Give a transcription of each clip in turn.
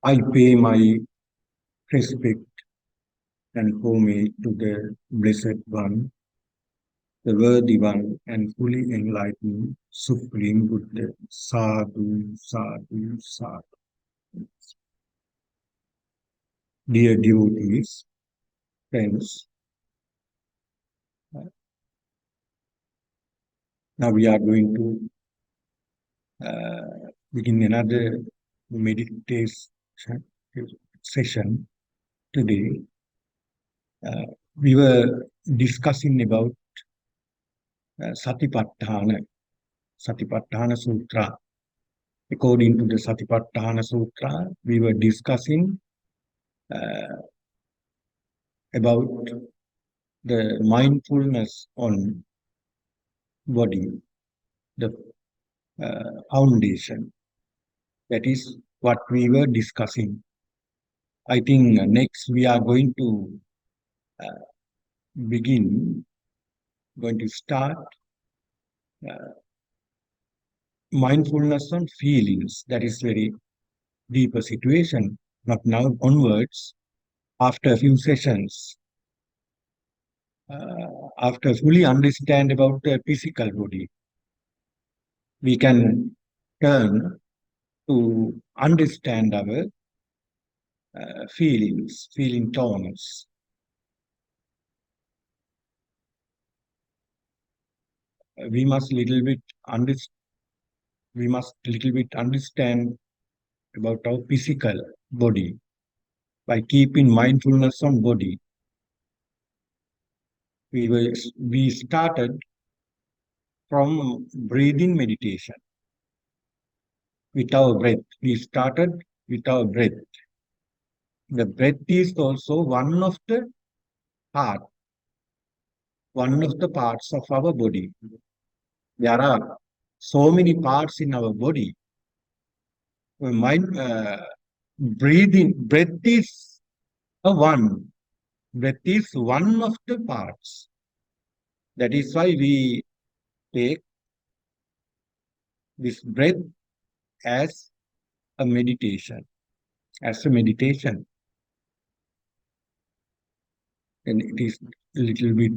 I pay my respect and homage to the Blessed One, the Worthy One, and fully enlightened Supreme Buddha. Sadhu, sadhu, sadhu. Dear devotees, friends, now we are going to begin another meditation session today. Uh, we were discussing about Satipatthana Sutra. According to the Satipatthana Sutra, we were discussing uh, about the mindfulness on body, the foundation. That is what we were discussing. I think next we are going to uh, begin, going to start uh, mindfulness on feelings. That is very deeper situation. Not now onwards, after a few sessions, after fully understand about the physical body, we can turn to understand our feelings, feeling tones. We must little bit we must little bit understand about our physical body by keeping mindfulness on body. We started from breathing meditation with our breath. We started with our breath. The breath is also part, one of the parts of our body. There are so many parts in our body. Mind, breath is a one. Breath is one of the parts. That is why we take this breath as a meditation. As a meditation, and it is a little bit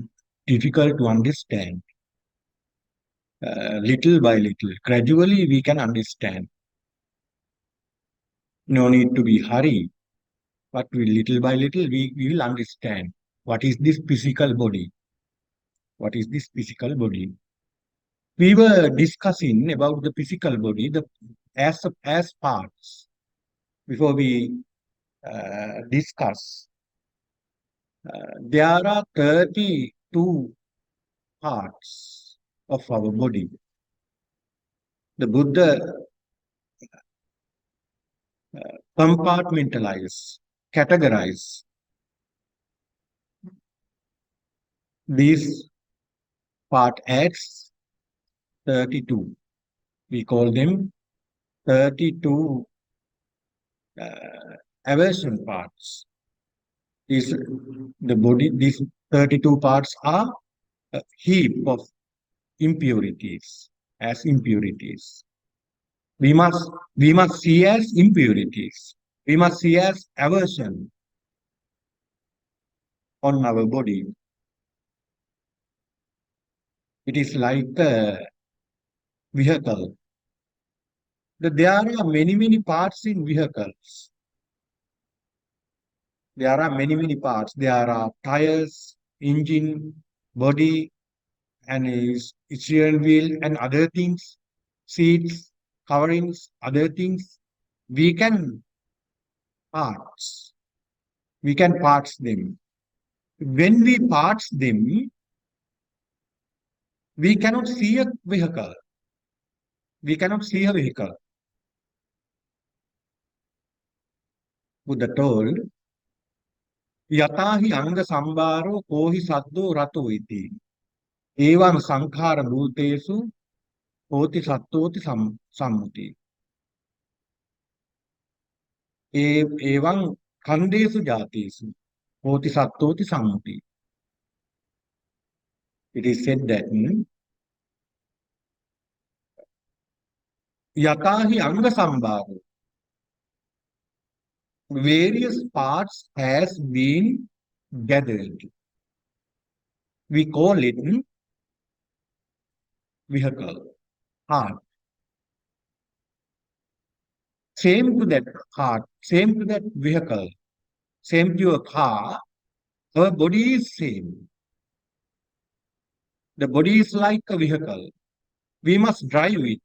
difficult to understand. Little by little, gradually we can understand. No need to be hurry, but little by little we will understand what is this physical body. What is this physical body? We were discussing about the physical body, the as parts. Before we discuss, there are 32 parts of our body. The Buddha compartmentalize, categorize these part as 32. We call them 32 aversion parts. These the body. These 32 parts are a heap of impurities as impurities. We must we must see as impurities. We must see as aversion on our body. It is like a vehicle. There are many parts in vehicles. There are many parts. There are tires, engine, body, and steering wheel, and other things, seats, coverings, other things. We can parts. We can parts them. When we parts them, we cannot see a vehicle. We cannot see a vehicle. Buddha told, Yatahi anga sambaro kohi saddo rato iti. Evam sankhara bhutesu hoti sattoti sammuti. Evam khandesu jatesu hoti sattoti sammuti. It is said that Yatahi anga sambaro. various parts has been gathered. We call it vehicle, heart. Same to that heart, same to that vehicle, same to a car, our body is same. The body is like a vehicle. We must drive it.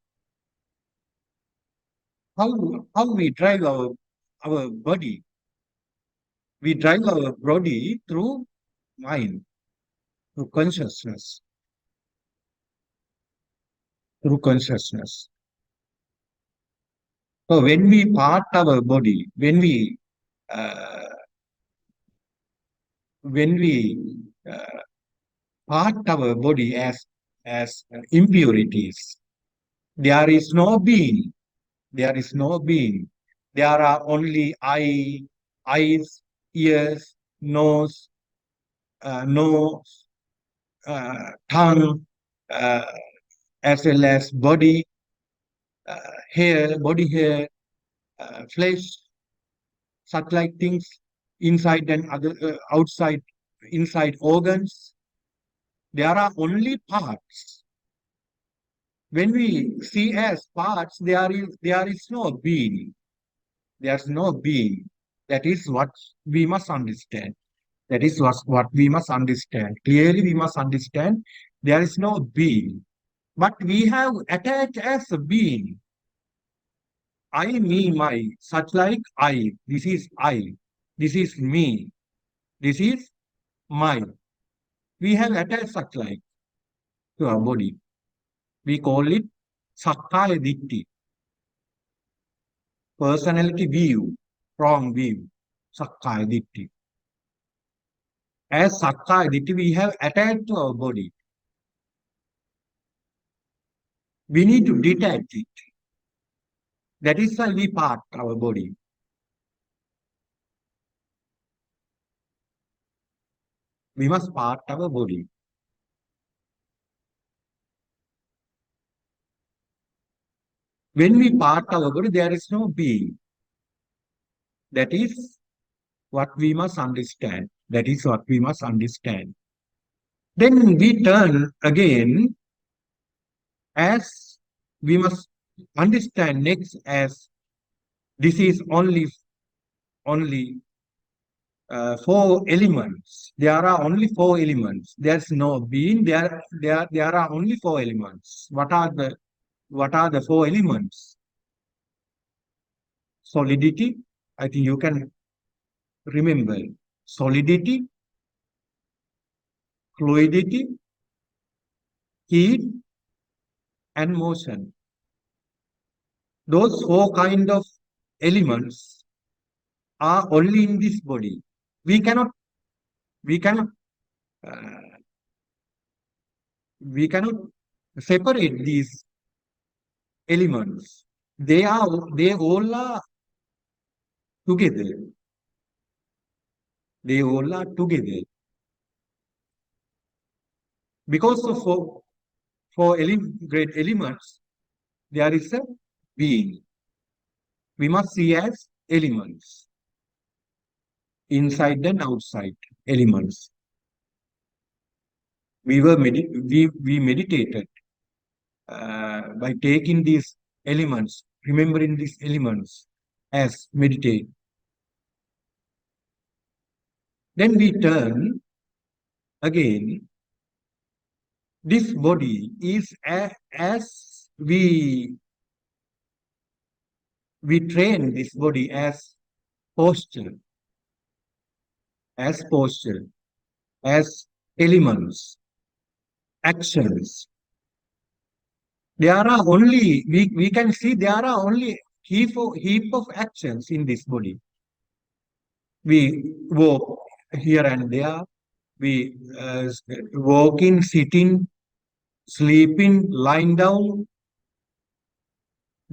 How we drive our body? We drive our body through mind, through consciousness, through consciousness. So when we part our body, uh, when we uh, part our body as impurities, there is no being. There is no being. There are only eyes, ears, nose, nose, tongue, uh, as well as body, hair, body hair, flesh, such like things inside and other outside, inside organs. There are only parts. When we see as parts, there is no being. There's no being. That is what we must understand. That is what we must understand. Clearly, we must understand there is no being. But we have attached as a being. I, me, my, such like I. This is I. This is me. This is my. We have attached such like to our body. We call it Sakkaya Ditti, personality view, wrong view, Sakkaya Ditti. As Sakkaya Ditti, we have attached to our body. We need to detach it. That is why we part our body. We must part our body. When we part our body, there is no being. That is what we must understand. That is what we must understand. Then we turn again as we must understand next as this is only four elements. There are only four elements. There's no being. There are only four elements. What are the four elements? Solidity. I think you can remember solidity, fluidity, heat, and motion. Those four kind of elements are only in this body. We cannot we cannot uh, we cannot separate these elements. They all are together. They all are together because of great elements. There is a being. We must see as elements, inside and outside elements. We meditated by taking these elements, remembering these elements as meditate. Then we turn again. This body is as we train this body posture, posture, as elements, actions. There are only we can see there are only heap of actions in this body. We walk here and there. We walking, sitting, sleeping, lying down,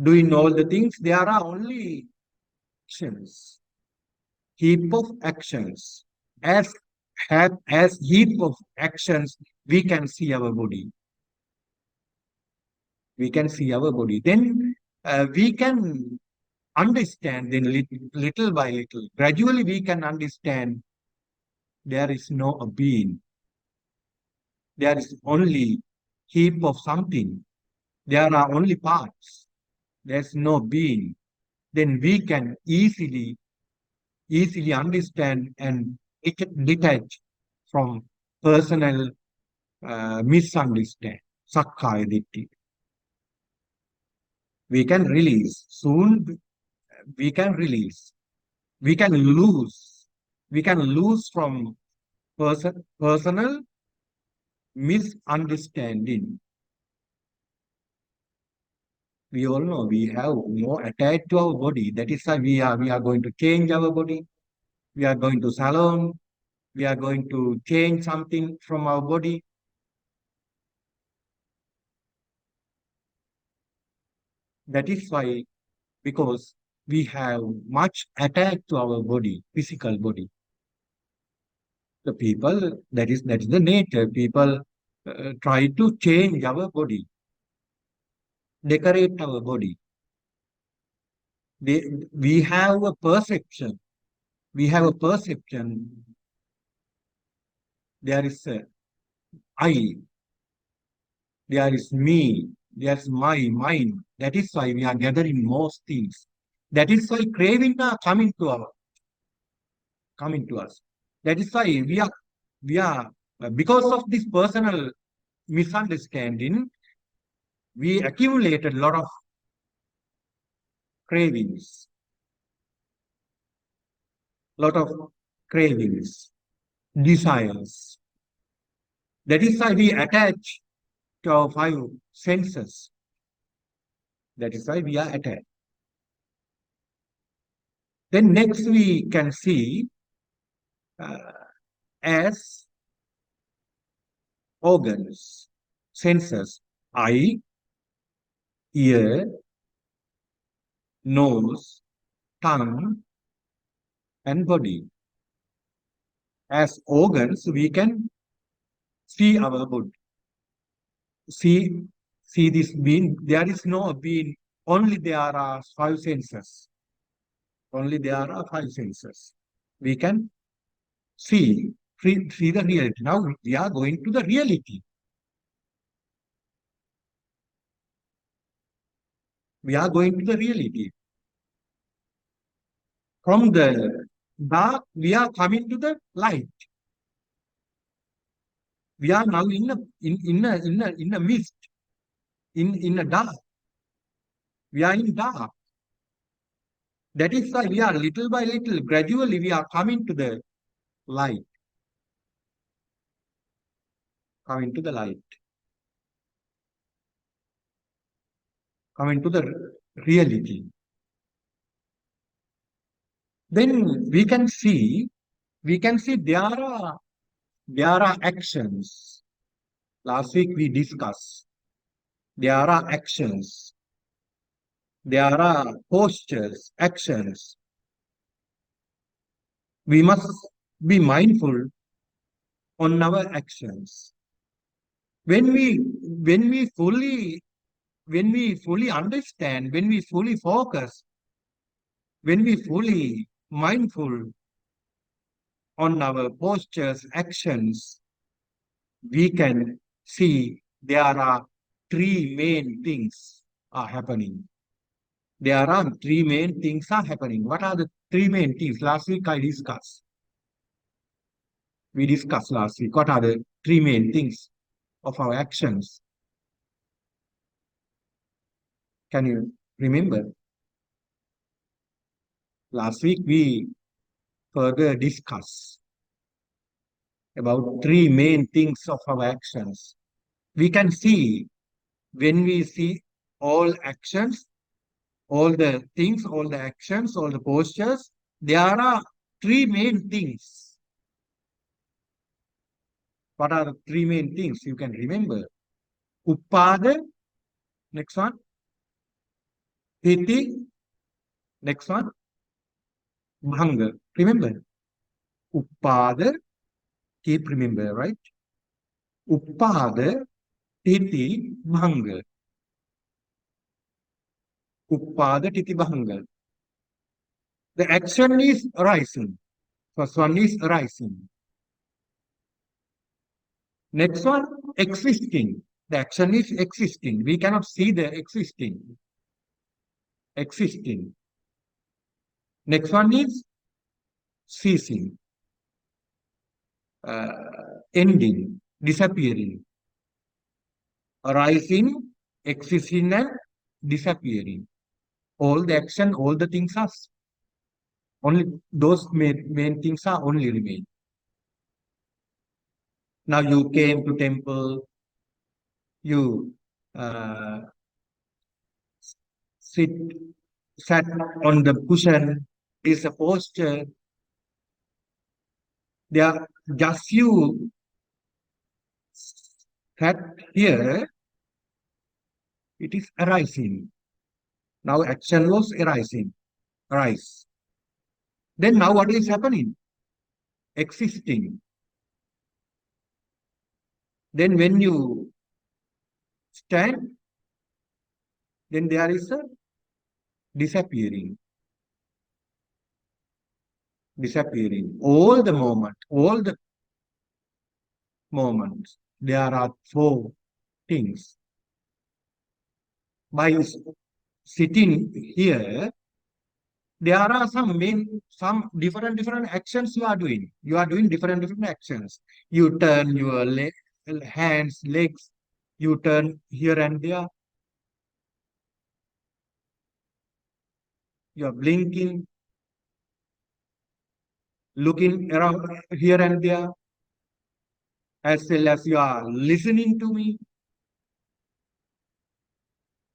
doing all the things. There are only actions, heap of actions. As as heap of actions, we can see our body. We can see our body. Then we can understand, then little by little, gradually we can understand there is no a being. There is only heap of something. There are only parts. There's no being. Then we can easily understand and detach from personal misunderstand. Sakkaya Ditthi. We can release. Soon we can release. We can lose. We can lose from personal misunderstanding. We all know we have more attached to our body. That is why we are going to change our body. We are going to salon. We are going to change something from our body. That is why, because we have much attached to our body, physical body. The people, that is the nature. People try to change our body, decorate our body. We have a perception. We have a perception. There is a I, there is me, there's my mind. That is why we are gathering most things. That is why craving are coming to us. That is why we are because of this personal misunderstanding, we accumulated a lot of cravings, lot of cravings, desires. That is why we attach to our five senses. That is why we are attached. Then next we can see uh, as organs, senses, eye, ear, nose, tongue, and body. As organs, we can see our body. See, see this being. There is no being. Only there are five senses. Only there are five senses. We can see, see the reality. Now we are going to the reality. We are going to the reality. From the dark, we are coming to the light. We are now in a mist, in a dark. We are in dark. That is why we are little by little, gradually we are coming to the light, coming to the light, coming to the reality. Then we can see there are actions. Last week we discussed. There are actions. There are postures, actions. We must be mindful on our actions. When we when we fully when we fully understand, when we fully focus, when we fully mindful on our postures, actions, we can see there are three main things are happening. There are three main things are happening. What are the three main things? Last week I discussed. We discussed last week. What are the three main things of our actions? Can you remember? Last week we further discussed about three main things of our actions. We can see when we see all actions, all the things, all the actions, all the postures, there are three main things. What are the three main things you can remember? Uppada, next one. Hiti, next one. Bhanga. Remember? Uppada, keep remember, right? Uppada, Hiti, Bhanga. Uppada, Titi, Bhanga. The action is arising. First one is arising. Next one, existing. The action is existing. We cannot see the existing. Existing. Next one is ceasing, ending, disappearing, arising, existing, and disappearing. All the action, all the things are only those main things are only remain. Now you came to temple, you uh, sit, sat on the cushion, is a posture. There are just you sat here, it is arising. Now action was arising, arise. Then now what is happening? Existing. Then when you stand, then there is a disappearing, disappearing. All the moments, there are four things. By sitting here, there are some different actions you are doing. You are doing different actions. You turn your hands, legs. You turn here and there. You are blinking, looking around here and there, as well as you are listening to me.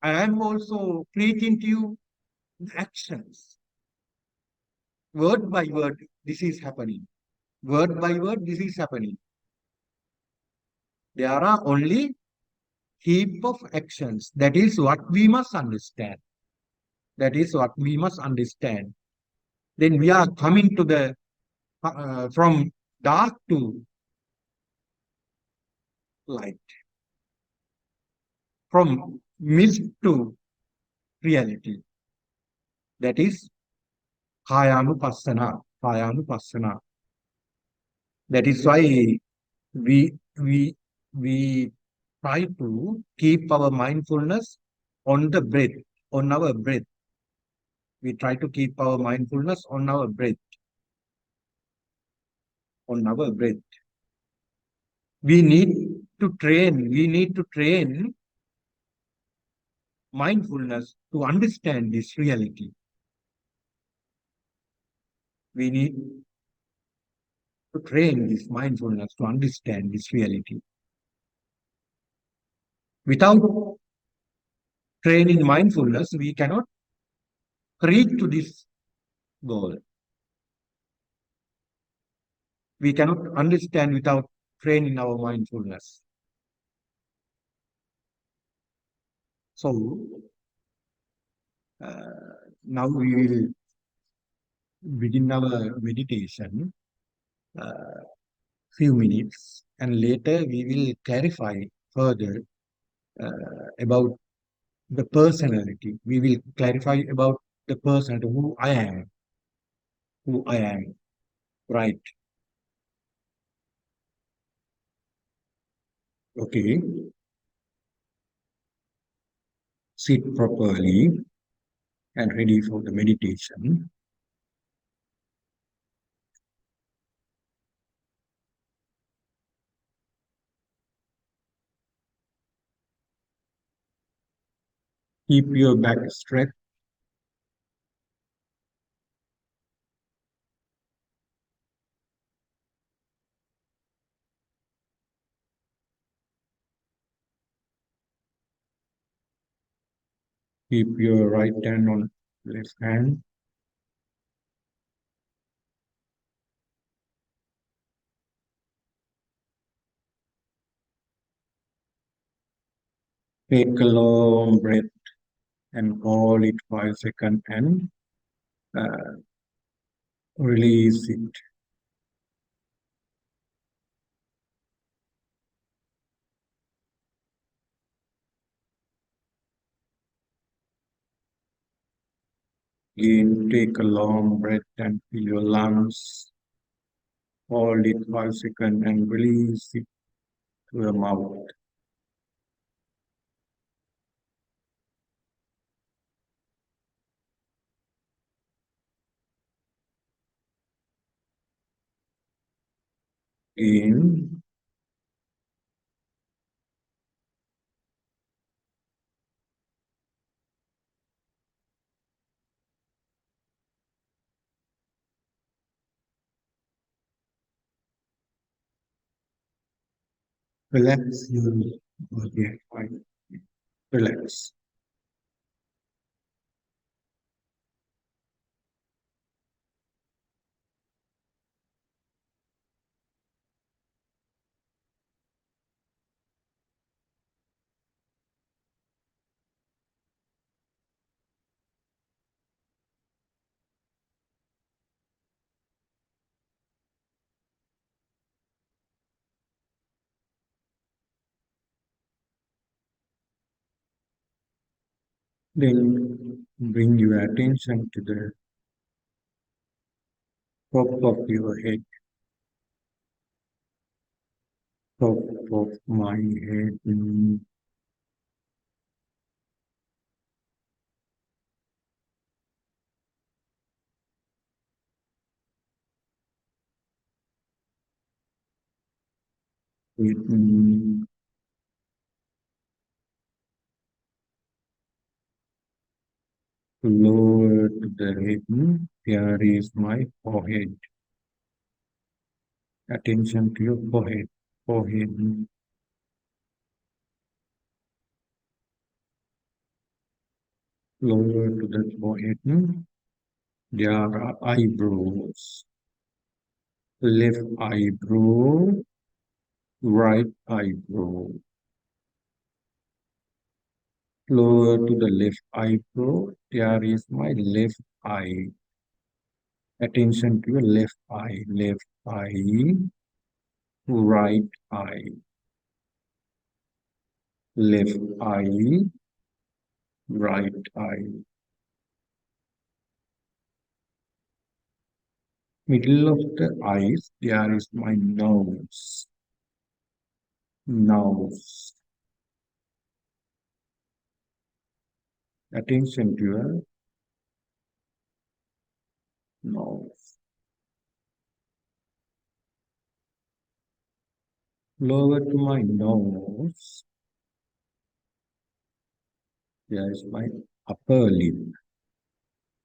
I am also preaching to you actions. Word by word, this is happening. Word by word, this is happening. There are only heap of actions. That is what we must understand. That is what we must understand. Then we are coming to the from dark to light, from mist to reality. That is Kayanupassana. Kayanupassana. That is why we we we try to keep our mindfulness on the breath, on our breath. We try to keep our mindfulness on our breath, on our breath. We need we need to train mindfulness to understand this reality. We need to train this mindfulness to understand this reality. Without training mindfulness, we cannot reach to this goal. We cannot understand without training our mindfulness. So now we will begin our meditation few minutes, and later we will clarify further about the personality. We will clarify about the personality, who I am, right? Okay, sit properly and ready for the meditation. Keep your back straight. Keep your right hand on left hand. Take a long breath and hold it 5 seconds and uh, release it. Again, take a long breath and fill your lungs. Hold it 5 seconds and release it to your mouth. In, relax your body. Fine. Relax. Then bring your attention to the top of your head, top of my head. With lower to the head. Here is my forehead. Attention to your forehead. Forehead. Lower to the forehead. There are eyebrows. Left eyebrow, right eyebrow. Lower to the left eyebrow. There is my left eye. Attention to your left eye, right eye, left eye, right eye. Middle of the eyes, there is my nose. Nose. Attention to your nose. Lower to my nose, there is my upper lip.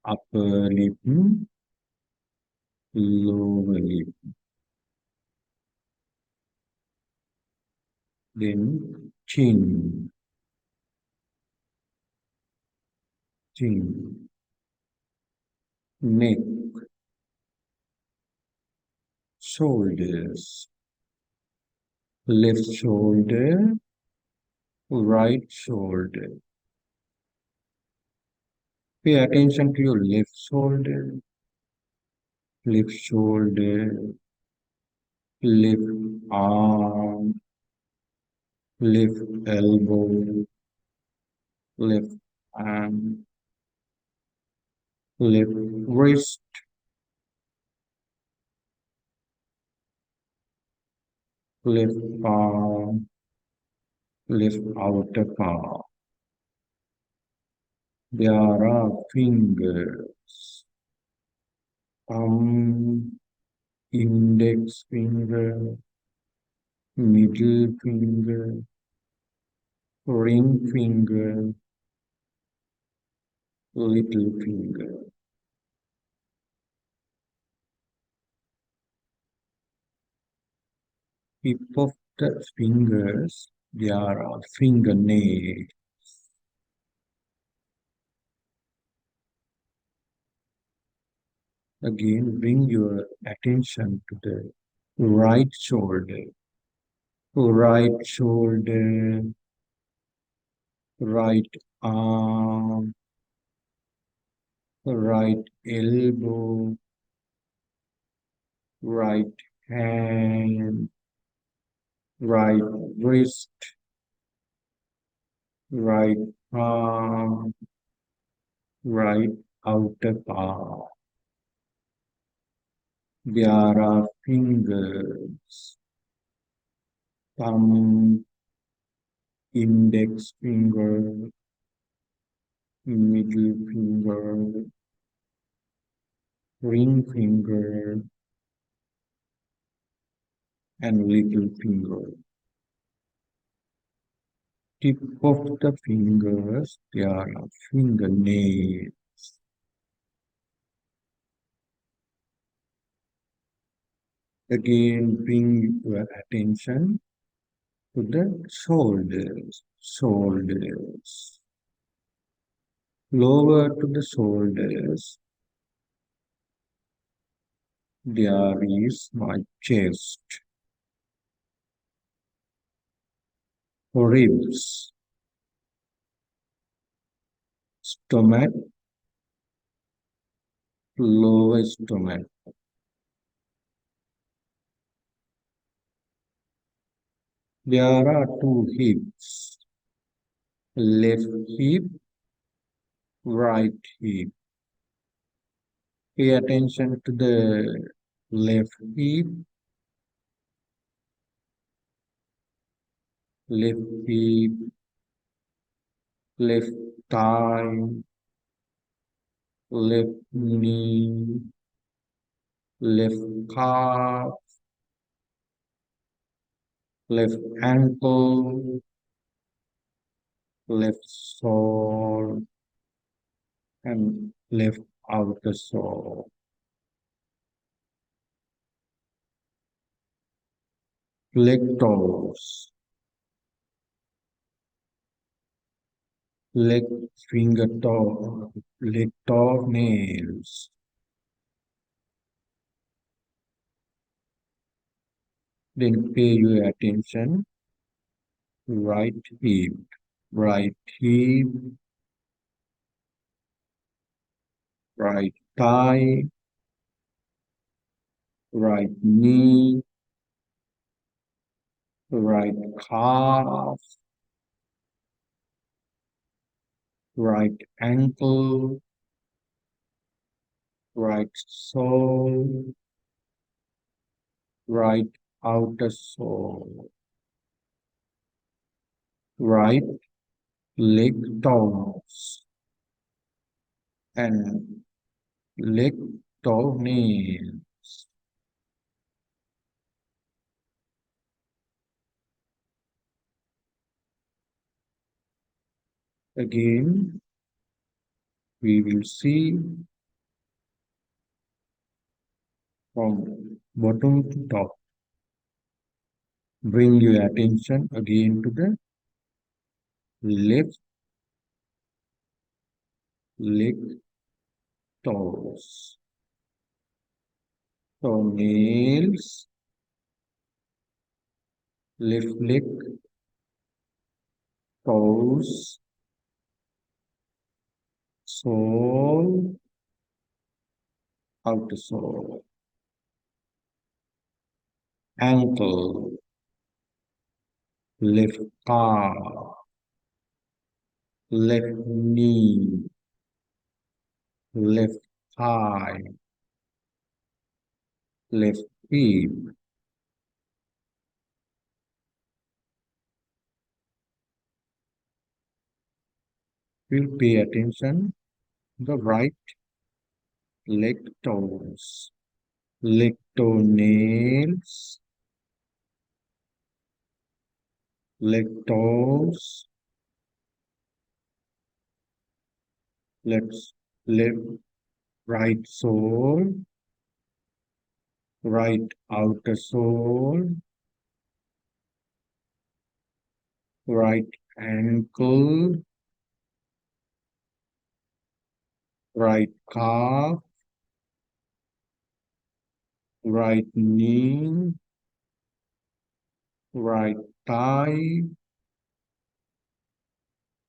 Upper lip, lower lip. Then chin, chin, neck, shoulders, left shoulder, right shoulder. Pay attention to your left shoulder, left arm, left elbow, left hand, left wrist, left palm, left outer palm. There are fingers, thumb, index finger, middle finger, ring finger, little finger. Tip of the fingers, there are fingernails. Again, bring your attention to the right shoulder, right shoulder, right arm, right elbow, right hand, right wrist, right arm, right outer part. There are fingers, thumb, index finger, middle finger, ring finger, and little finger. Tip of the fingers, there are fingernails. Again, bring your attention to the shoulders, shoulders. Lower to the shoulders, there is my chest, ribs, stomach, lower stomach. There are two hips, left hip, right hip. Pay attention to the left hip, left hip, left thigh, left knee, left calf, left ankle, left sole, and left outer sole. Leg toes, leg finger toe, leg toe nails. Then pay your attention. Right hip, right hip, right thigh, right knee, right calf, right ankle, right sole, right outer sole, right leg toes, and leg toenails. Again, we will see from bottom to top. Bring your attention again to the left leg toes, toenails, left leg toes, sole, outer sole, ankle, left calf, left knee, left thigh, left hip. Will pay attention to the right leg toes, leg toenails, leg toes, left right sole, right outer sole, right ankle, right calf, right knee, right thigh,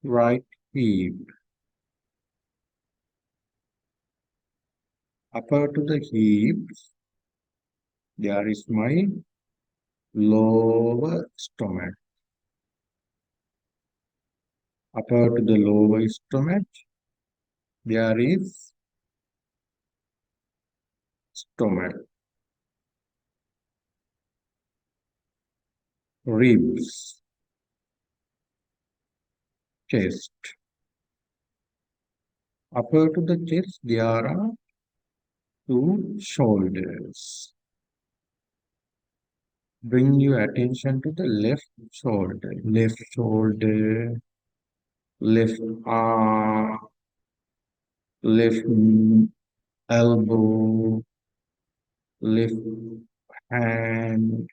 right hip. Upper to the hips, there is my lower stomach. Upper to the lower stomach, there is stomach, ribs, chest. Upper to the chest, there are two shoulders. Bring your attention to the left shoulder, left arm, left elbow, left hand,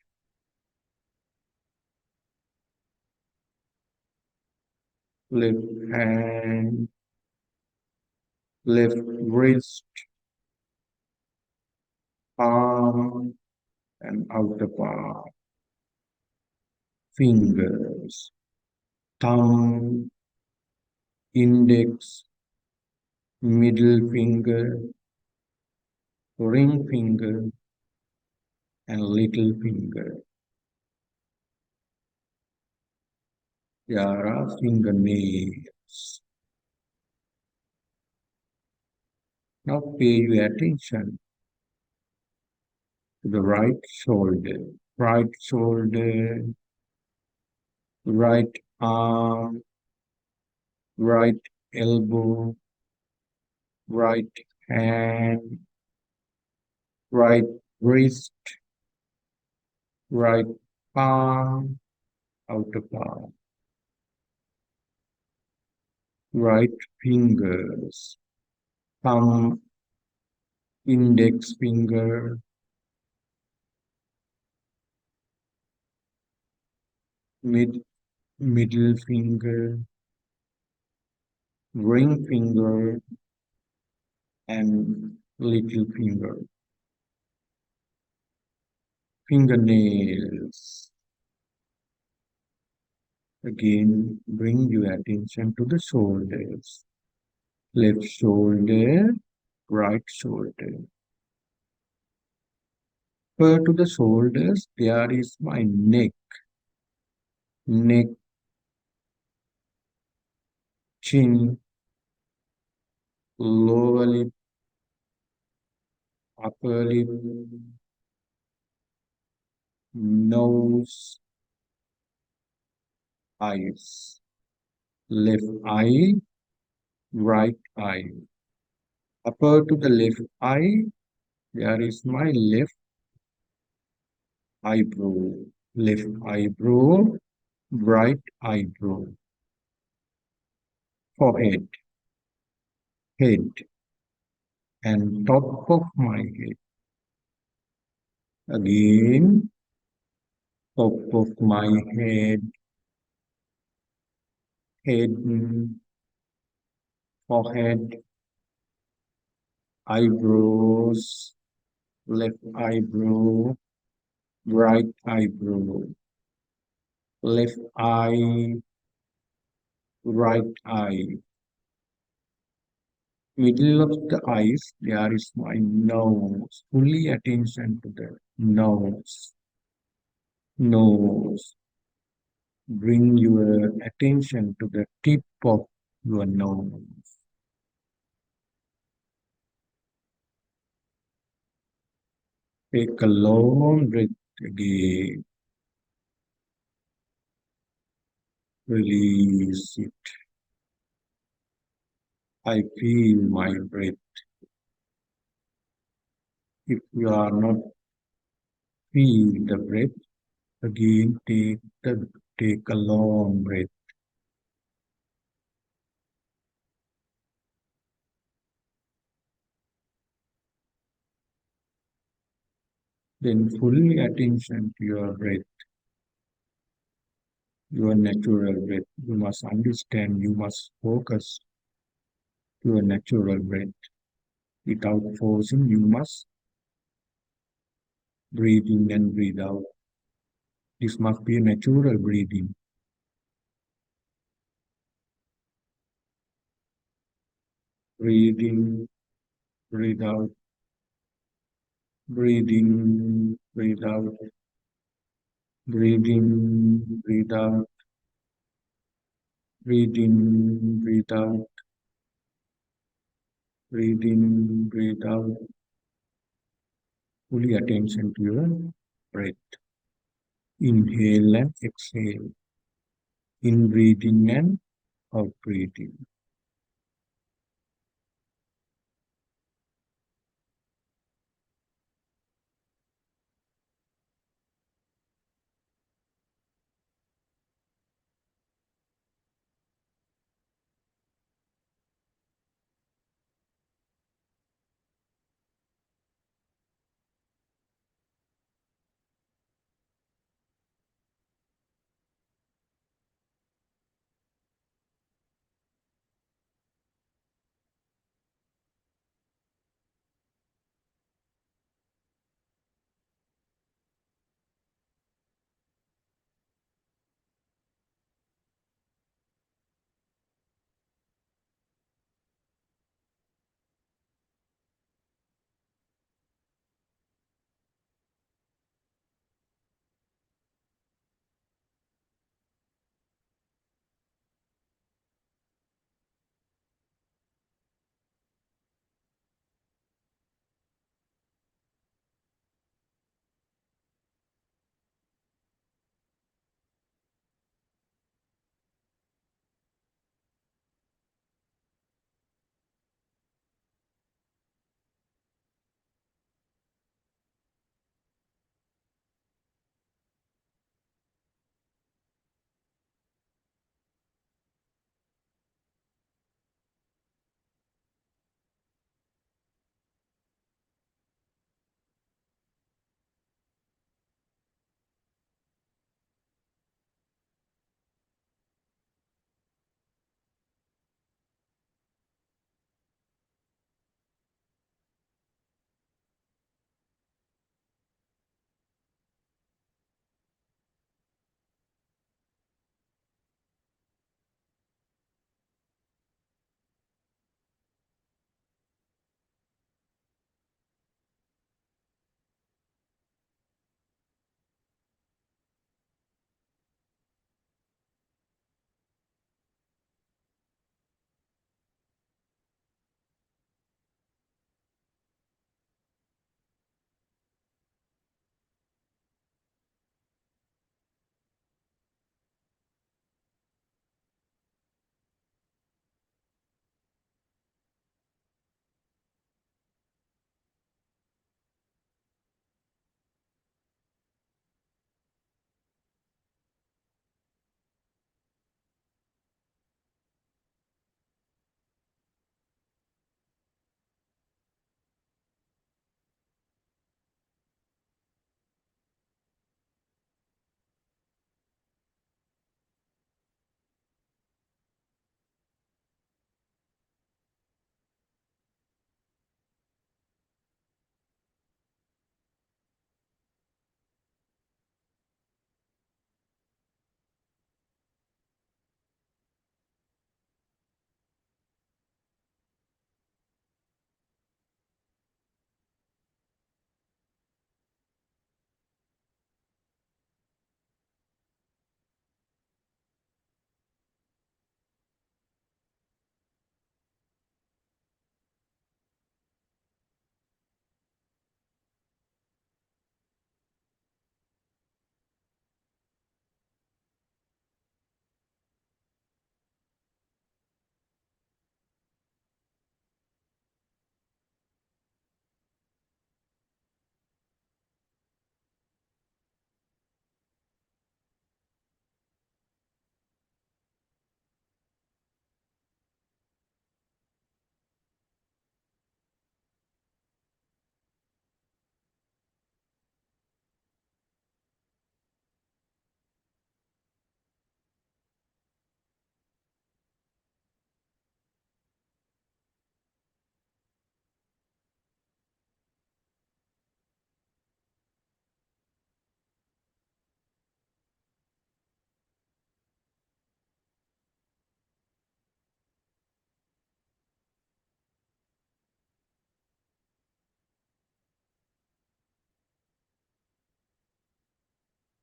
left hand, left wrist, palm, and outer palm, fingers, thumb, index, middle finger, ring finger, and little finger. There are fingernails. Now pay your attention to the right shoulder, right arm, right elbow, right hand, right wrist, right palm, outer palm, right fingers, thumb, index finger, mid, middle finger, ring finger, and little finger. Fingernails. Again, bring your attention to the shoulders. Left shoulder, right shoulder. Fur to the shoulders, there is my neck, chin, lower lip, upper lip, nose, eyes. Left eye, right eye. Upper to the left eye, there is my left eyebrow. Left eyebrow, right eyebrow. Forehead, head, and top of my head. Again, top of my head, head, forehead, eyebrows, left eyebrow, right eyebrow, left eye, right eye. Middle of the eyes, there is my nose. Fully attention to the nose. Bring your attention to the tip of your nose. Take a long breath again. Release it. I feel my breath. If you are not feel the breath, again take a long breath. Then fully attention to your breath, your natural breath. You must understand, you must focus to your natural breath. Without forcing, you must breathe in and breathe out. This must be a natural breathing. Breathe in, breathe out, breathe in, breathe out, breathe in, breathe out, breathe in, breathe out, breathe in, breathe out, Fully attention to your breath. Inhale and exhale. In breathing and out breathing.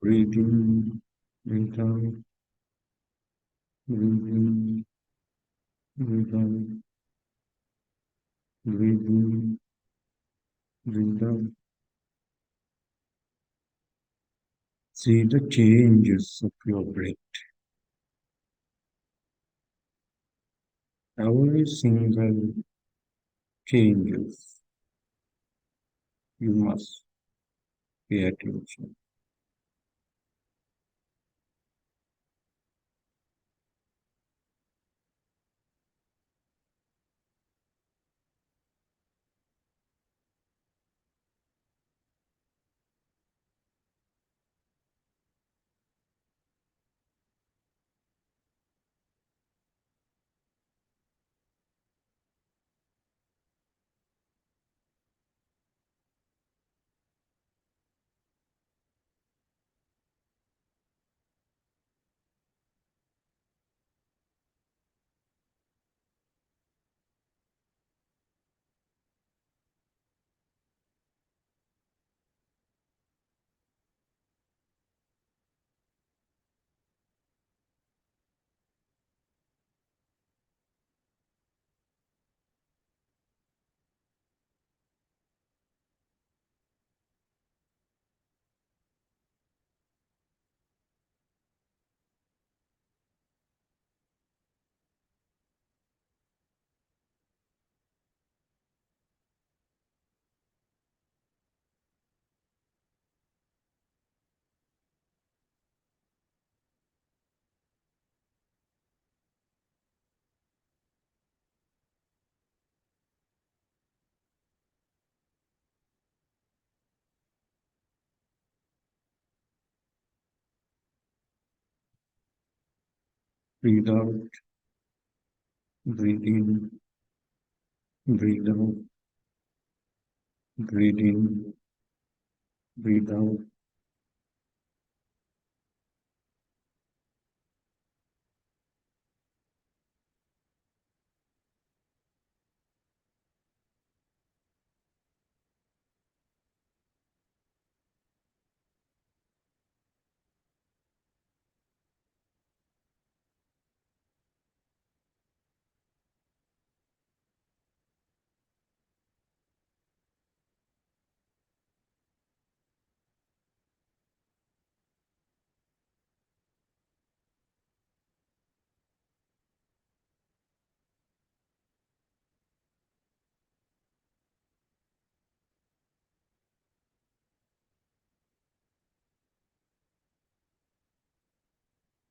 Breathe in, breathe out, breathe in, breathe out, breathe in, breathe out. See the changes of your breath. Every single changes you must pay attention. Breathe out, breathe in, breathe out, breathe in, breathe out.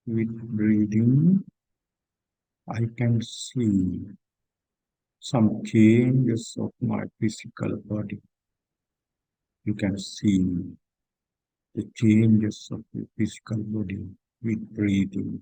With breathing, I can see some changes of my physical body. You can see the changes of the physical body with breathing.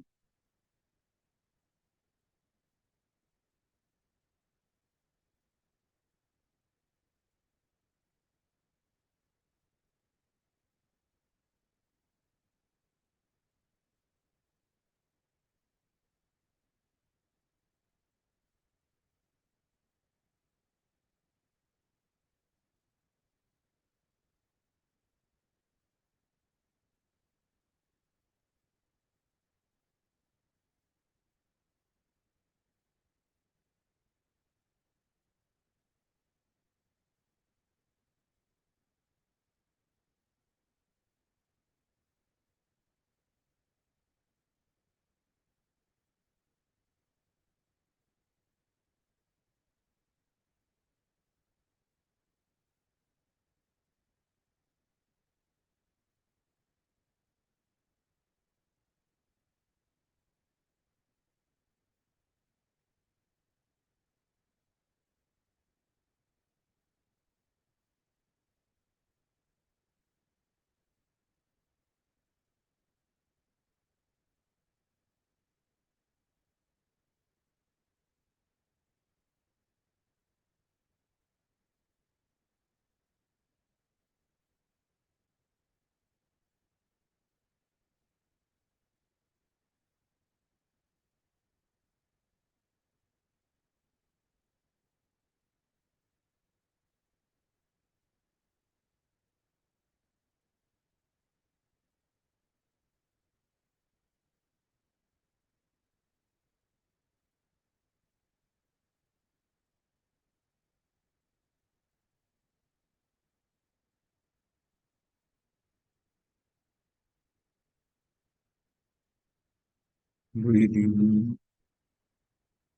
Breathe in,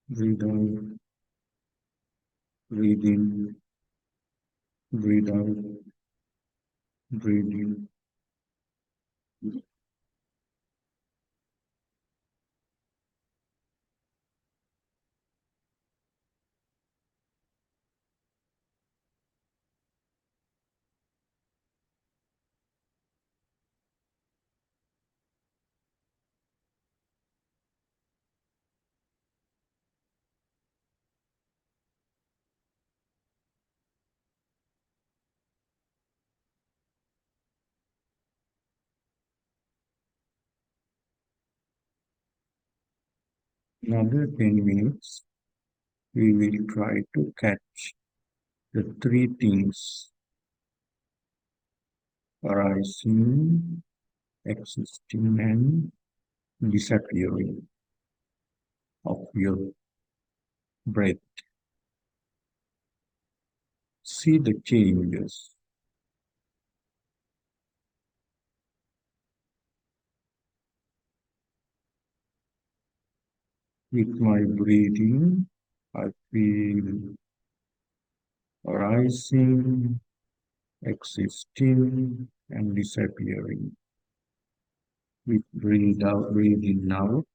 breathe out, breathe in, breathe out, breathe in. Another 10 minutes, we will try to catch the three things arising, existing, and disappearing of your breath. See the changes. With my breathing, I feel arising, existing, and disappearing. With breathe out, breathing out,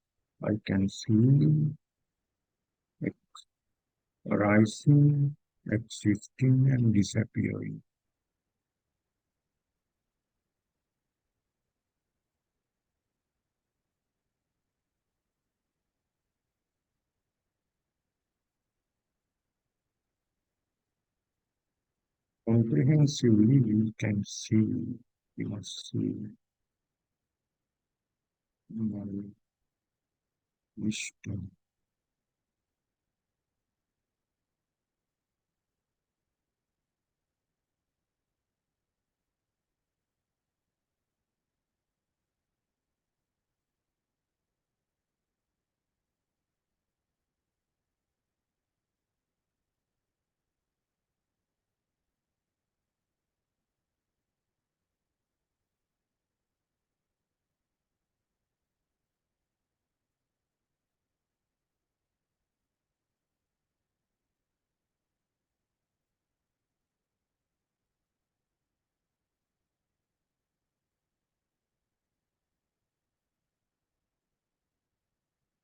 I can see arising, existing, and disappearing. Comprehensively, we must see my wisdom.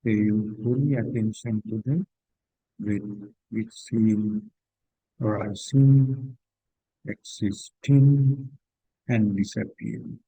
Pay full attention to the breath, which feel arising, existing, and disappearing.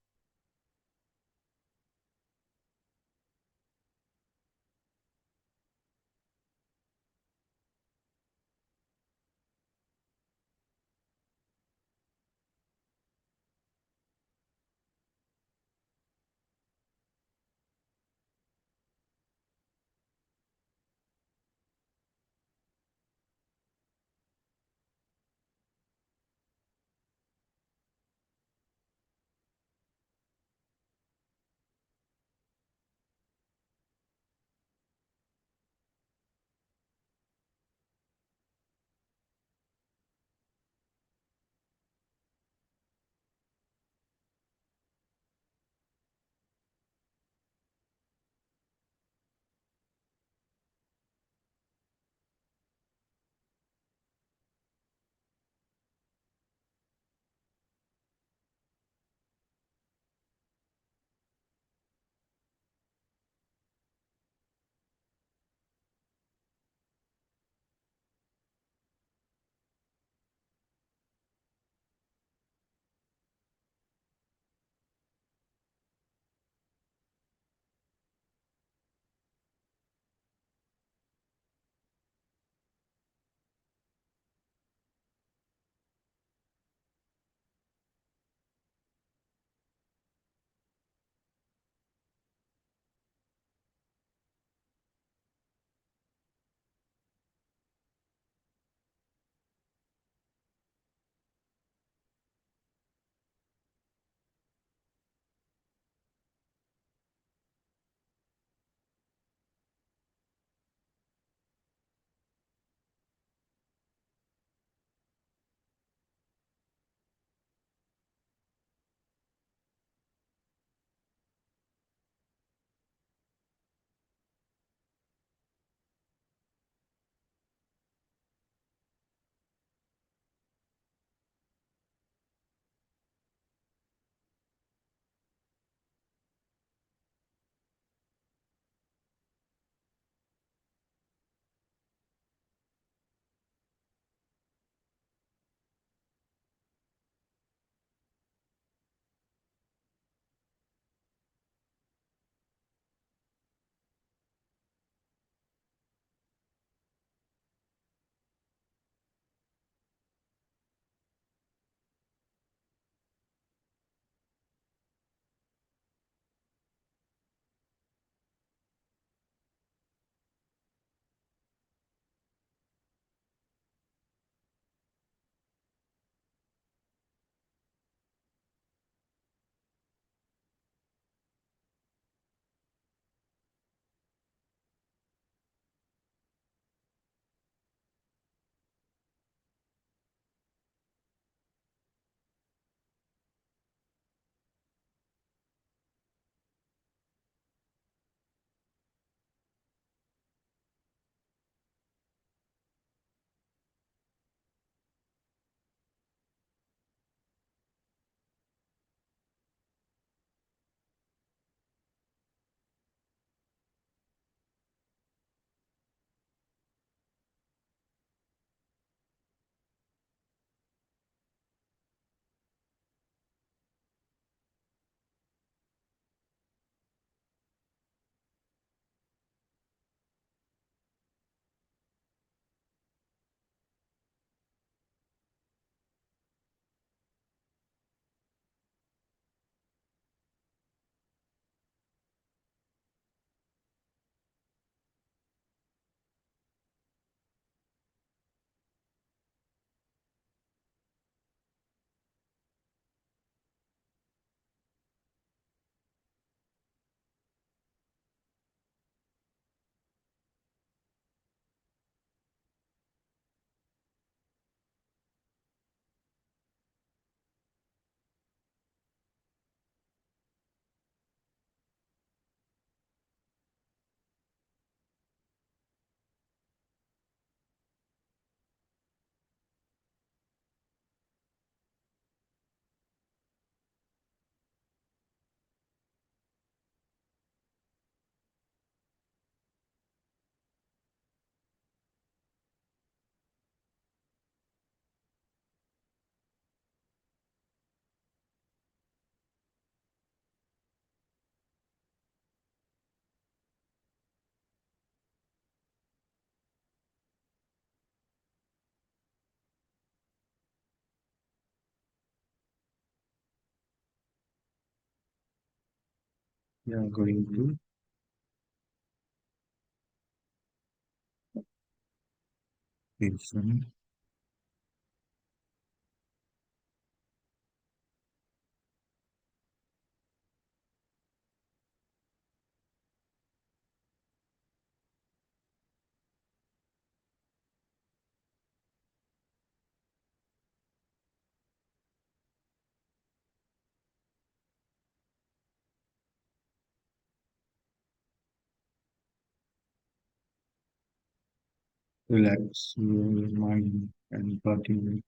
We are going to listen, relax your mind and body.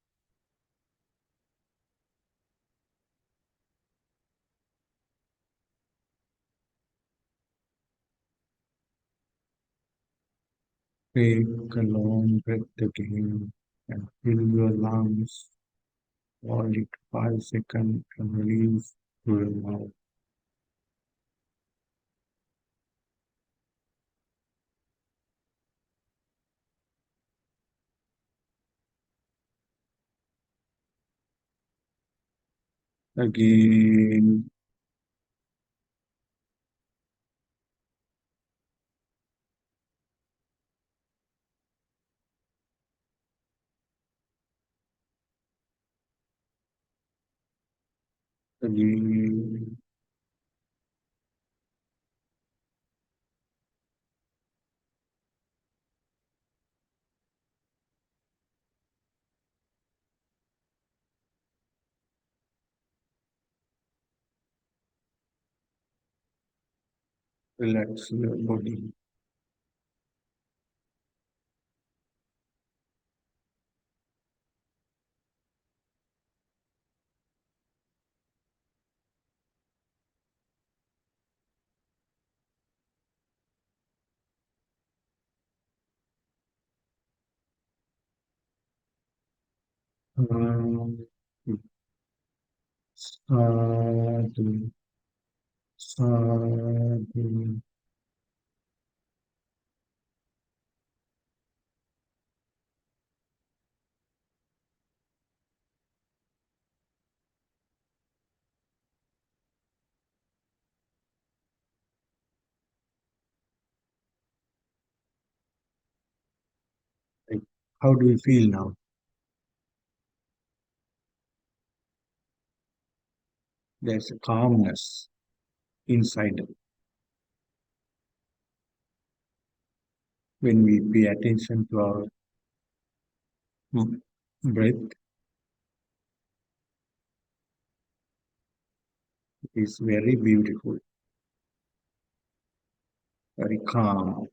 Take a long breath again and fill your lungs. Hold it 5 seconds and release through your mouth. Again, again. Relax your body. Um, Sadhu, sadhu. Like, how do you feel now? There's a calmness inside when we pay attention to our breath. It is very beautiful, very calm.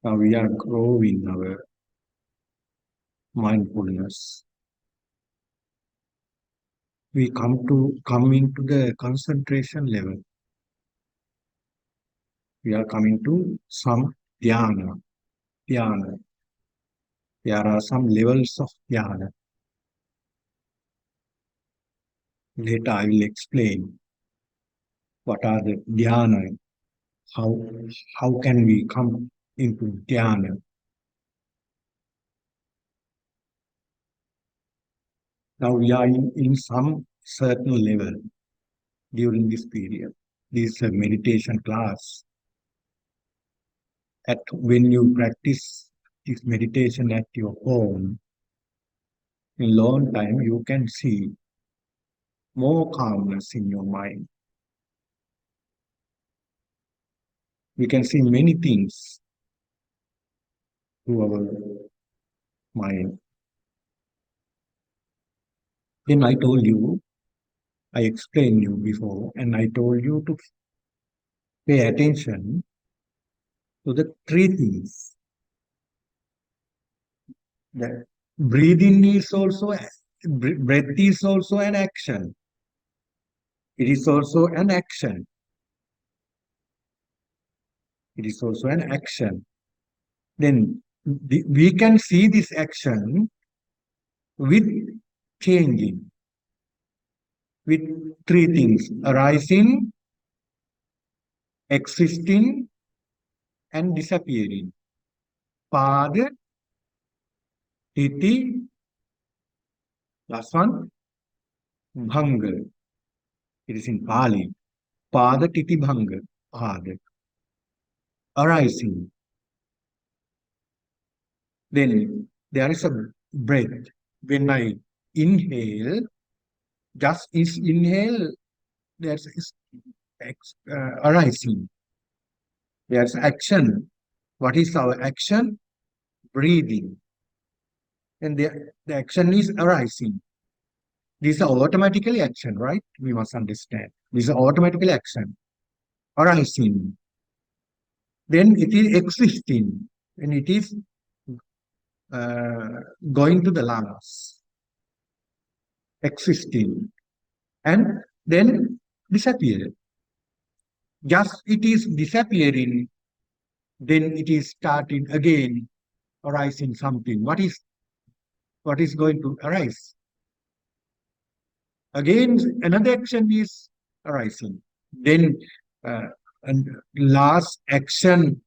Now we are growing our mindfulness. We come into the concentration level. We are coming to some dhyana. Dhyana. There are some levels of dhyana. Later I will explain what are the dhyana. How how can we come into dhyana? Now we are in some certain level during this period. This is a meditation class. At when you practice this meditation at your home, in long time you can see more calmness in your mind. We can see many things through our mind. Then I told you, I explained you before, and I told you to pay attention to the three things. That breathing is also breath is also an action. It is also an action. It is also an action. Then we can see this action with changing, with three things: arising, existing, and disappearing. Pada, iti, last one, bhanga. It is in Pali. Pada Titibhanga. Pada. Arising. Then there is a breath. When I inhale, just is inhale, there's arising. There's action. What is our action? Breathing. And the action is arising. This is automatically action, right? We must understand. This is automatically action. Arising. Then it is existing. And it is uh, going to the lungs. Existing. And then disappear. Just it is disappearing, then it is starting again, arising something. What is going to arise? Again, another action is arising. Then and last action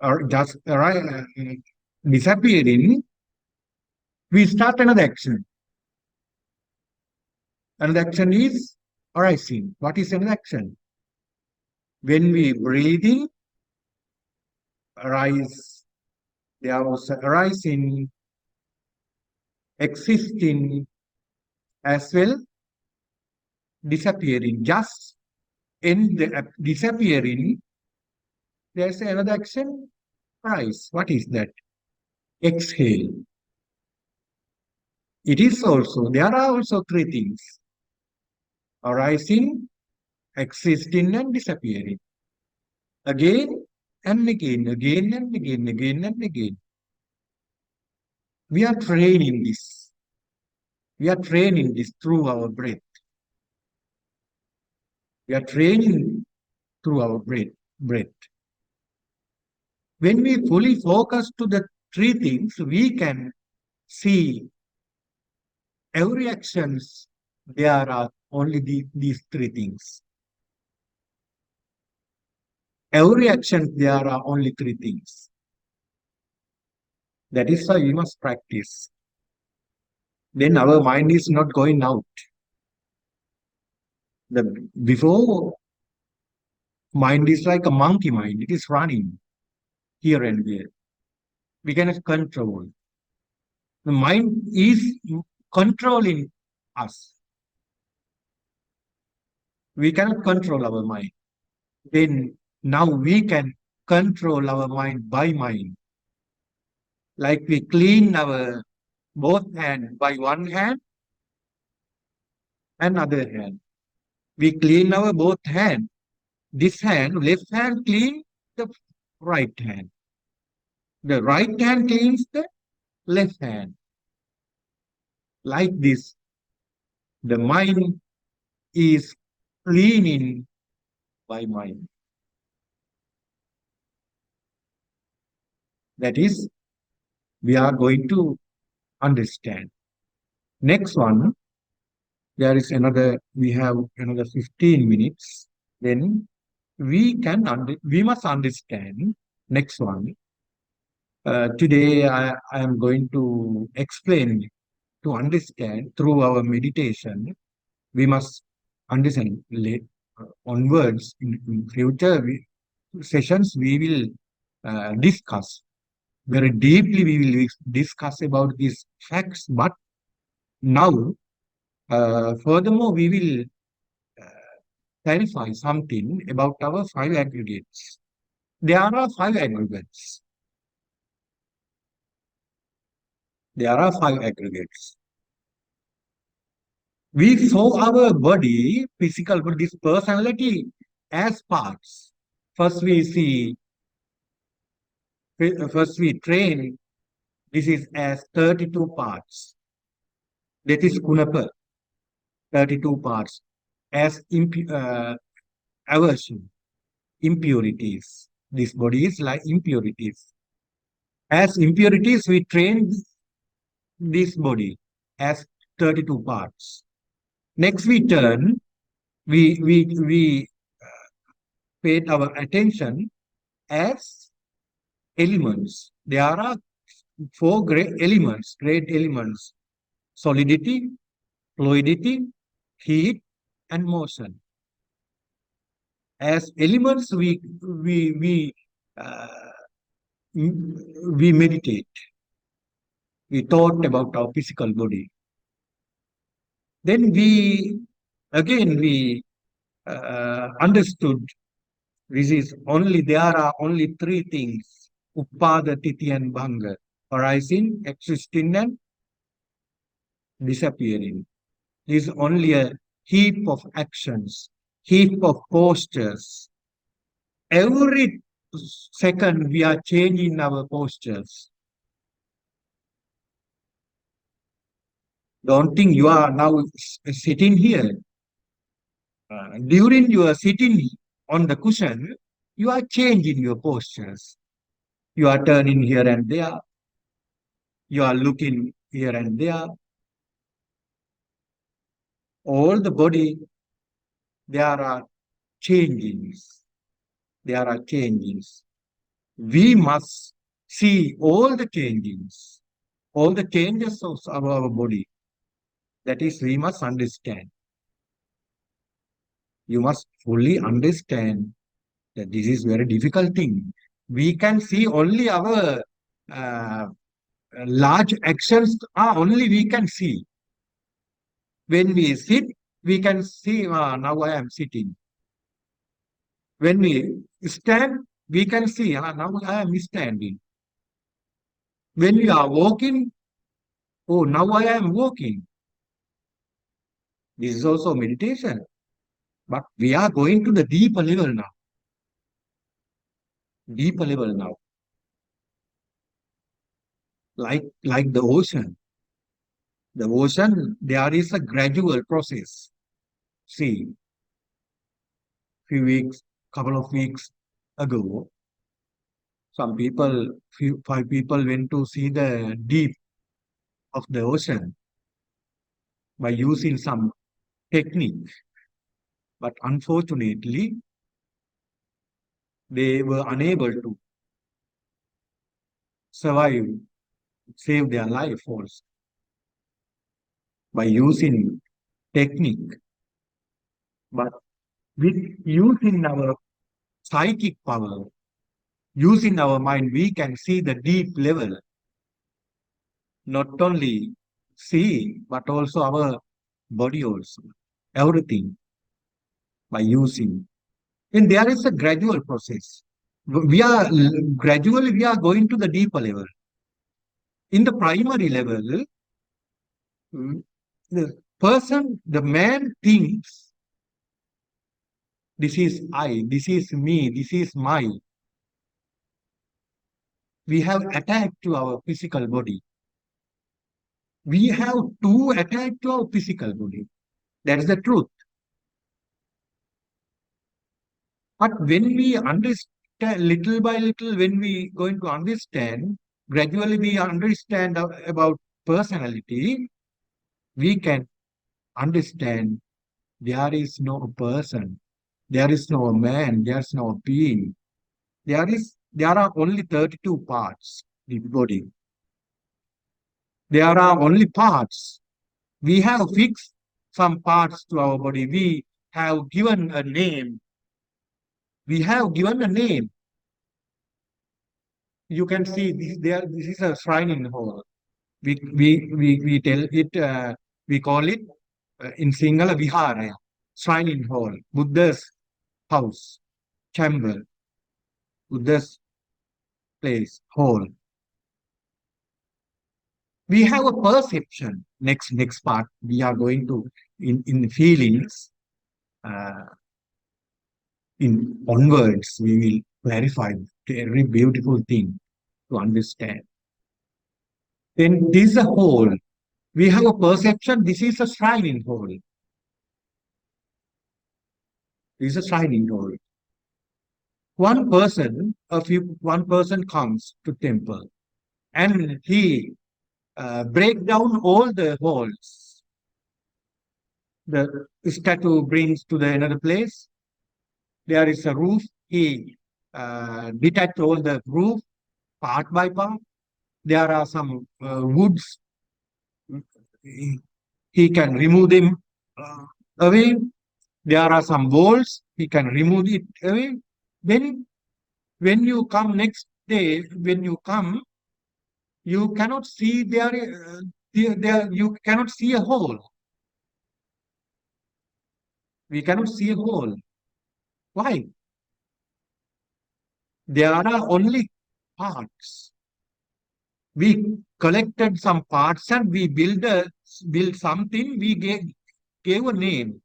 or just disappearing, we start another action. Another action is arising. What is another action? When we breathe in, arise, there was arising, existing, as well disappearing. Just in the disappearing, there's another action, rise. What is that? Exhale. It is also, there are also three things: arising, existing, and disappearing. Again and again, again and again, again and again. We are training this. We are training this through our breath. We are training through our breath. When we fully focus to the three things, we can see every actions. There are only these three things. Every action, there are only three things. That is why we must practice. Then our mind is not going out. Before, mind is like a monkey mind. It is running here and there. We cannot control. The mind is controlling us. We cannot control our mind. Then now we can control our mind by mind. Like we clean our both hand by one hand and other hand. We clean our both hand. This hand, left hand clean the right hand. The right hand cleans the left hand. Like this, the mind is cleaning by mind. That is, we are going to understand. Next one, there is another, we have another 15 minutes. Then we must understand. Next one. Today I am going to explain, to understand through our meditation. We must understand onwards in future sessions we will discuss very deeply. We will discuss about these facts. But now, furthermore, we will clarify something about our five aggregates. There are five aggregates. There are five aggregates. We saw our body, physical body, this personality as parts. First we see, first we train, this is as 32 parts. That is Kunapa, 32 parts. As aversion, impurities. This body is like impurities. As impurities, we train this body as 32 parts. Next we turn, we paid our attention as elements. There are four great elements: solidity, fluidity, heat, and motion. As elements, uh, we meditate. We thought about our physical body. Then we understood this is only, there are only three things: Upada, Titi, and Bhanga: arising, existing, and disappearing. This is only a heap of actions, heap of postures. Every second we are changing our postures. Don't think you are now sitting here. During your sitting on the cushion, you are changing your postures. You are turning here and there. You are looking here and there. All the body, there are changings. There are changings. We must see all the changings, all the changes of our body. That is, we must understand. You must fully understand that this is very difficult thing. We can see only our uh, large actions are only we can see. When we sit, we can see, now I am sitting. When we stand, we can see, now I am standing. When we are walking, oh, now I am walking. This is also meditation. But we are going to the deeper level now. Deeper level now. Like the ocean. The ocean, there is a gradual process. See, couple of weeks ago, five people went to see the deep of the ocean by using some technique. But unfortunately, they were unable to survive, save their life also by using technique. But with using our psychic power, using our mind, we can see the deep level. Not only see, but also our body also. Everything by using. And there is a gradual process. Gradually we are going to the deeper level. In the primary level, the man thinks, this is I, this is me, this is my. We have attacked to our physical body. We have to attack to our physical body. That is the truth. But when we understand, little by little, when we going to understand, gradually we understand about personality, we can understand there is no person, there is no man, there is no being. There are only 32 parts in the body. There are only parts. We have fixed some parts to our body. We have given a name. We have given a name. You can see this is a shrine in hall. We tell it, we call it in Sinhala Vihara, shrine in hall, Buddha's house, chamber, Buddha's place, hall. We have a perception. Next part, we are going to in feelings. Uh, in onwards, we will clarify every beautiful thing to understand. Then this is a whole. We have a perception. This is a shrine in whole. This is a shrine in whole. One person comes to temple, and he break down all the walls. The statue brings to the another place. There is a roof. He detach all the roof part by part. There are some woods. He can remove them away. There are some walls, we can remove it away. Then when you come next day, when you come, you cannot see there you cannot see a hole. We cannot see a hole. Why? There are only parts. We collected some parts and we build something. We gave a name.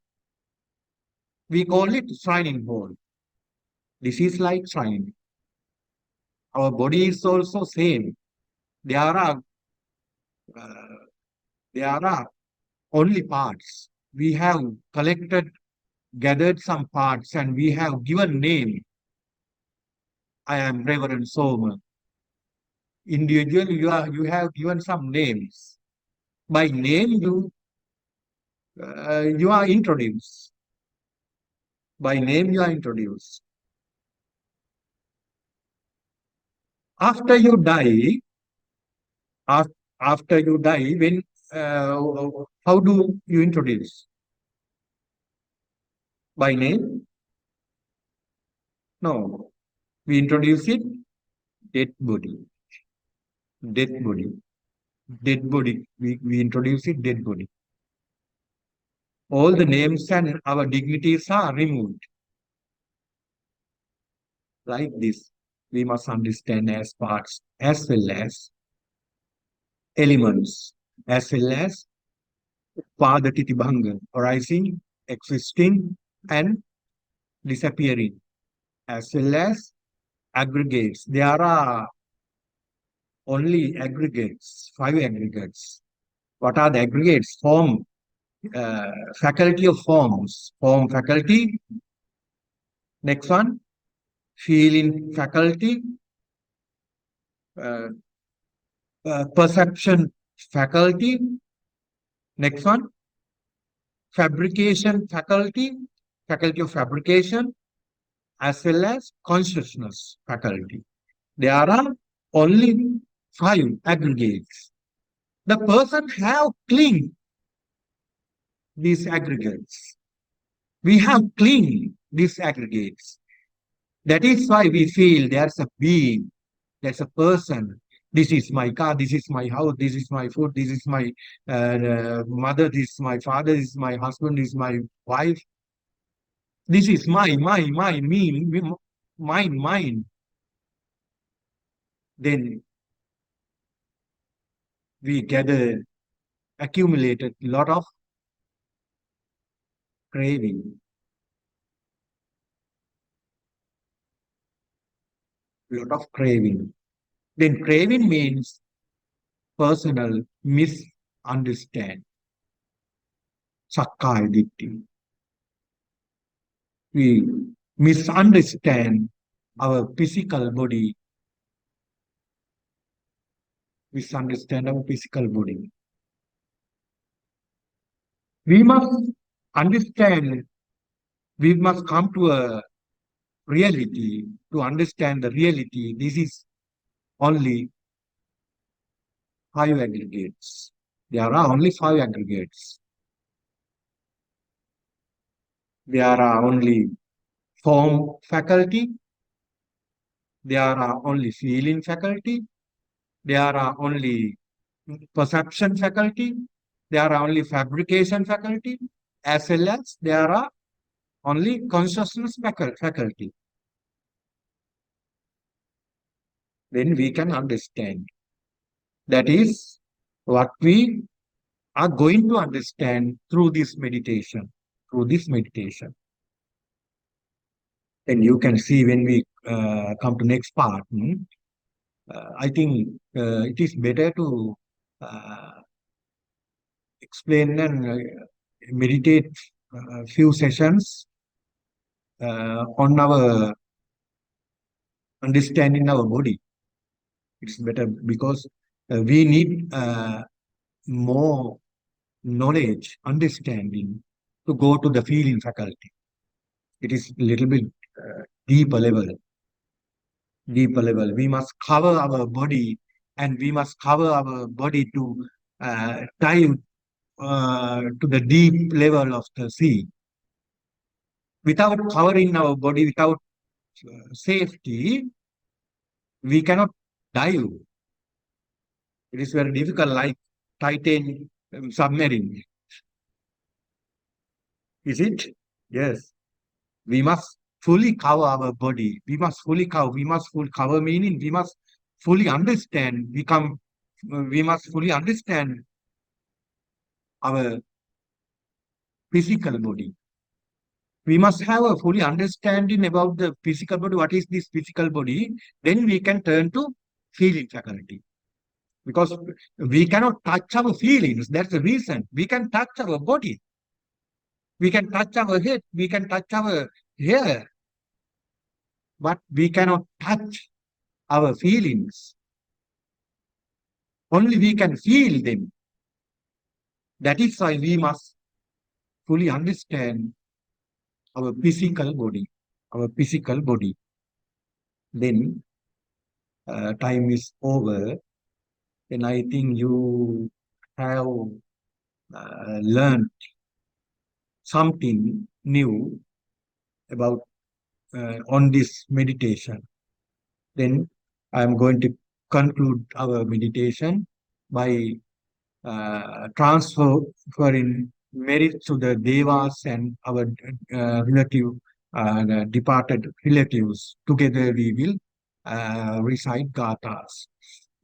We call it shrine hole. This is like shrine. Our body is also same. There are uh, there are only parts. We have gathered some parts, and we have given name. I am Reverend Soma. Individually, you have given some names. By name, you are introduced. By name, you are introduced. After you die, af- after you die, when how do you introduce? By name? No. We introduce it dead body. Dead body. Dead body. We introduce it dead body. All the names and our dignities are removed. Like this, we must understand as parts as well as elements, as well as Padatitibhanga, arising, existing, and disappearing, as well as aggregates. There are only aggregates, five aggregates. What are the aggregates? Uh, Faculty of forms, form faculty. Next one, feeling faculty, uh, perception faculty. Next one, fabrication faculty, faculty of fabrication, as well as consciousness faculty. There are only five aggregates. The person have cling these aggregates. We have cling these aggregates. That is why we feel there's a being, there's a person. This is my car, this is my house, this is my food, this is my mother, this is my father, this is my husband, this is my wife. This is me, mine. Then we gather, accumulated lot of craving, lot of craving. Then craving means personal misunderstand, sakkaya ditthi. We misunderstand our physical body, misunderstand our physical body. We must understand, we must come to a reality to understand the reality. This is only five aggregates. There are only five aggregates. There are only form faculty. There are only feeling faculty. There are only perception faculty. There are only fabrication faculty, as well as there are only consciousness faculty. Then we can understand. That is what we are going to understand through this meditation. Through this meditation. And you can see when we come to next part. I think it is better to uh, explain and meditate a few sessions on our understanding our body. It's better because we need more knowledge, understanding to go to the feeling faculty. It is a little bit deeper level. Deeper level. We must cover our body, and we must cover our body to dive to the deep level of the sea. Without covering our body, without safety, we cannot dive. It is very difficult, like Titan submarine. Is it? Yes. We must fully cover our body. We must fully cover. We must full cover meaning we must fully understand. We must fully understand our physical body. We must have a fully understanding about the physical body. What is this physical body? Then we can turn to feeling faculty. Because we cannot touch our feelings. That's the reason. We can touch our body. We can touch our head. We can touch our hair. But we cannot touch our feelings. Only we can feel them. That is why we must fully understand our physical body. Our physical body. Then time is over. Then I think you have learned something new about on this meditation. Then I am going to conclude our meditation by transferring merit to the devas and our departed relatives. Together we will recite gathas.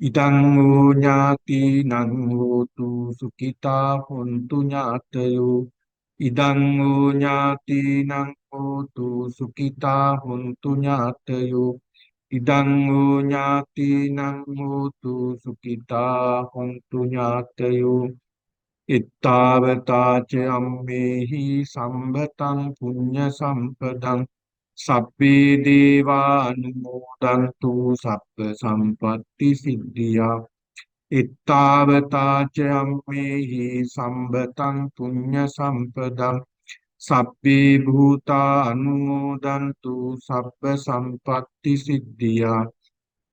Idang unyati nang tu sukita huntu nyatayu. Idang unyati nang tu sukita huntu nyatayu. Idang unyati nang tu sukita huntu nyatayu. Ittavata ca ammehi sambhatam punya sampadang sabbe deva anumodantu sabba sampatti siddhya. Ittavata ca ammehi sambhatam punya sampadang sabbe bhuta anumodantu sabba sampatti siddhya.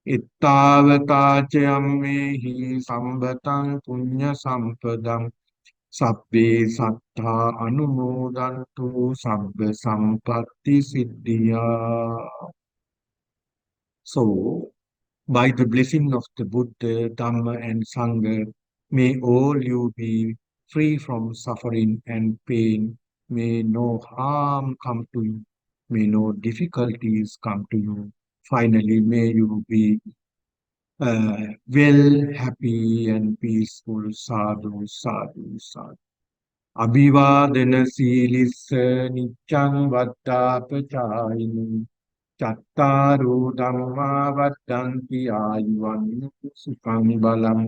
Ittavata ca ammehi sambhatam punya sampadang Sabbe sattha anumodantu sabba sampatti siddhya. So, by the blessing of the Buddha, Dhamma, and Sangha, may all you be free from suffering and pain. May no harm come to you. May no difficulties come to you. Finally, may you be well, happy, and peaceful. Sadhu, sadhu, sadhu. අභිවාදන සීලිස්ස නිච්ඡං වද්ධාපචායිනෝ චත්තාරෝ ධම්මා වද්ධන්ති ආයුවන් සුඛං බලං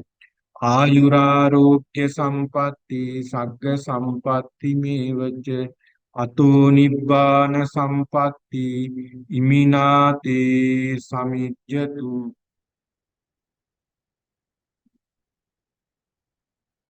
ආයුරාෝග්‍ය සම්පatti සග්ග සම්පatti මේවච අතෝ නිබ්බාන සම්පatti ඉමිනාතේ සමිජ්ජතු